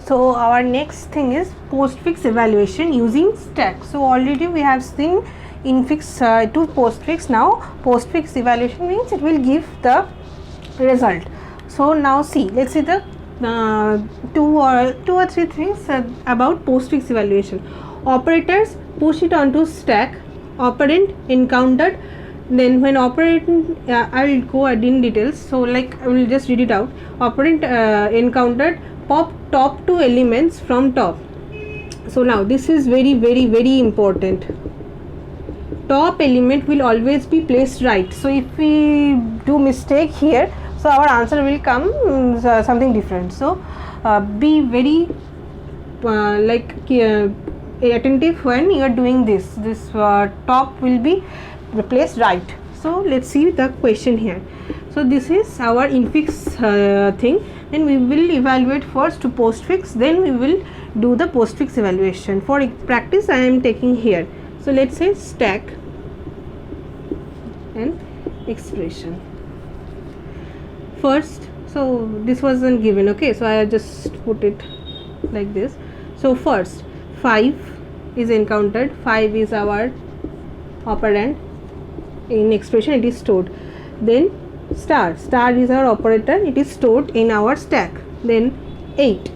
So our next thing is postfix evaluation using stack. So already we have seen infix to postfix. Now postfix evaluation means it will give the result. So now see, let's see the two or three things about postfix evaluation. Operators, push it onto stack. Operand encountered. Then when operand, I will go in details. So like I will just read it out. Operand encountered, pop top two elements from top. So now this is very important. Top element will always be placed right. So if we do mistake here, so our answer will come something different. So be very attentive when you are doing this. This top will be placed right. So let's see the question here. So this is our infix thing. Then we will evaluate first to postfix, then we will do the postfix evaluation. For practice I am taking here. So let's say stack and expression. First, so this wasn't given, okay, so I just put it like this. So first 5 is encountered, 5 is our operand, in expression it is stored. Then star is our operator, it is stored in our stack. Then 8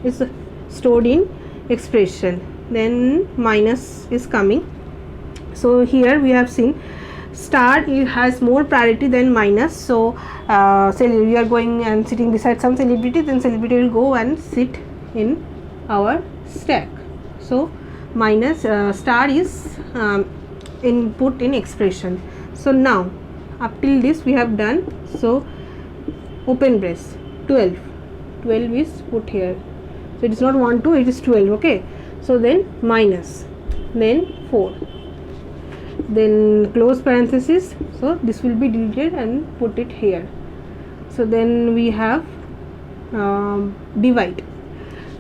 is stored in expression. Then minus is coming. So here we have seen star has more priority than minus. So say we are going and sitting beside some celebrity, then celebrity will go and sit in our stack. So minus star is input in expression. So now up till this we have done. So open brace 12 is put here. So it is not 1 2, it is 12, okay. So then minus, then 4, then close parenthesis. So this will be deleted and put it here. So then we have divide.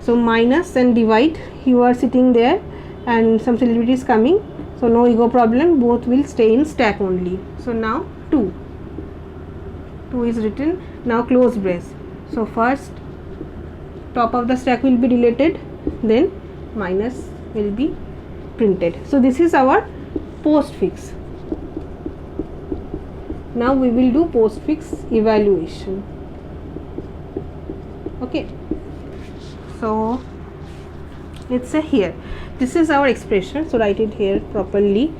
So minus and divide, you are sitting there and some celebrity is coming, so no ego problem, both will stay in stack only. So now 2 is written. Now close brace. So first top of the stack will be deleted, then minus will be printed. So this is our postfix. Now we will do postfix evaluation. Okay, so let's say here this is our expression, so write it here properly.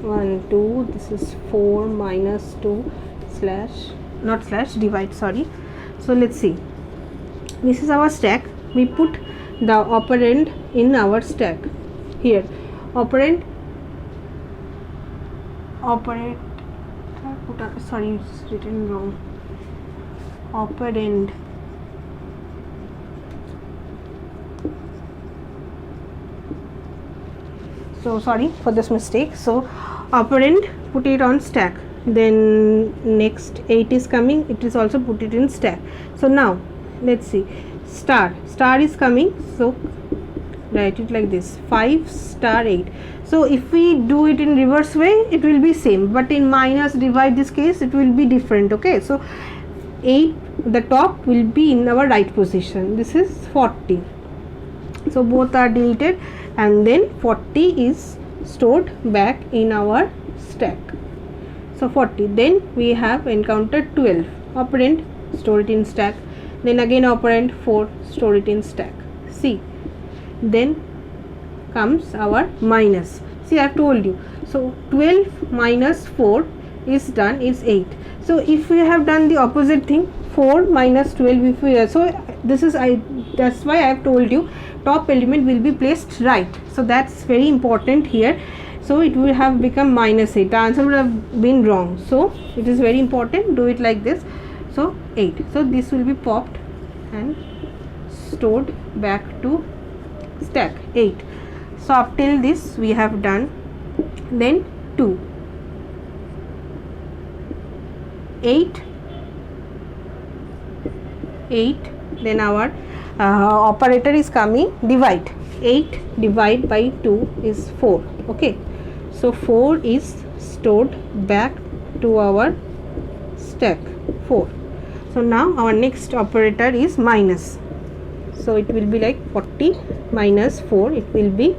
1 2, this is 4 minus 2 slash, not slash, divide, sorry. So let's see, this is our stack. We put the operand in our stack. Here operand, sorry, it's written wrong. Operand, so sorry for this mistake. So operand, put it on stack. Then next 8 is coming, it is also put it in stack. So now let's see, star is coming, so write it like this, 5 star 8. So if we do it in reverse way, it will be same, but in minus divide this case it will be different, okay. So 8, the top will be in our right position. This is 40, so both are deleted, and then 40 is stored back in our stack. So 40, then we have encountered 12, operand, store it in stack. Then again operand 4, store it in stack. See, then comes our minus. See, I have told you. So 12 minus 4 is done, is 8. So if we have done the opposite thing, 4 minus 12, if we so this is that's why I have told you top element will be placed right. So that's very important here. So it will have become minus 8. The answer would have been wrong. So it is very important. Do it like this. So 8. So this will be popped and stored back to stack 8. So up till this we have done. Then 2, 8, then our operator is coming, divide. 8 divide by 2 is 4, okay. So 4 is stored back to our stack 4. So now our next operator is minus. so it will be like 40 minus 4, it will be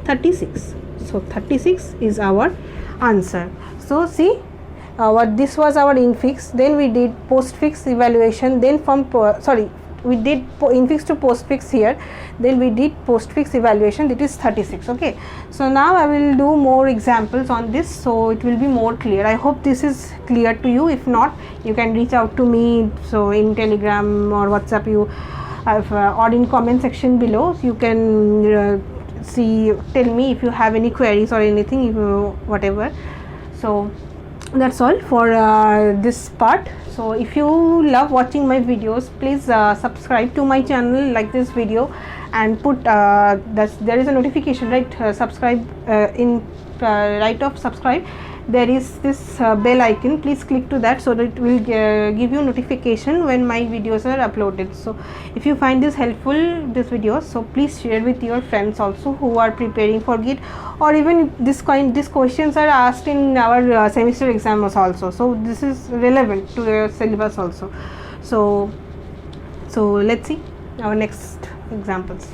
36. So 36 is our answer. So see, what this was our infix, then we did postfix evaluation, then from we did infix to postfix here, then we did postfix evaluation, that is 36. Okay, so now I will do more examples on this, so it will be more clear. I hope this is clear to you. If not, you can reach out to me, so in Telegram or WhatsApp you have or in comment section below, so you can tell me if you have any queries or anything, whatever. So that's all for this part. So if you love watching my videos, please subscribe to my channel, like this video, and put there is a notification, right? Subscribe in right of subscribe, there is this bell icon. Please click to that, so that it will give you notification when my videos are uploaded. So if you find this helpful, this video, so please share with your friends also who are preparing for GATE, or even these questions are asked in our semester exams also, so this is relevant to your syllabus also. So let's see our next examples.